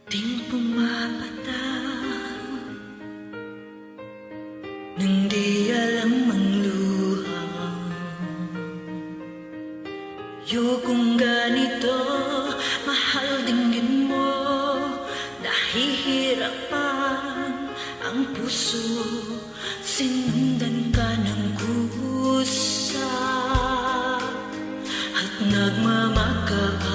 Ting pumapatag nang di alam ang luha. Yukong ganito, mahal dinggin mo. Nahihirapan ang puso, sinundan ka ng kusa at nagmamakaawa.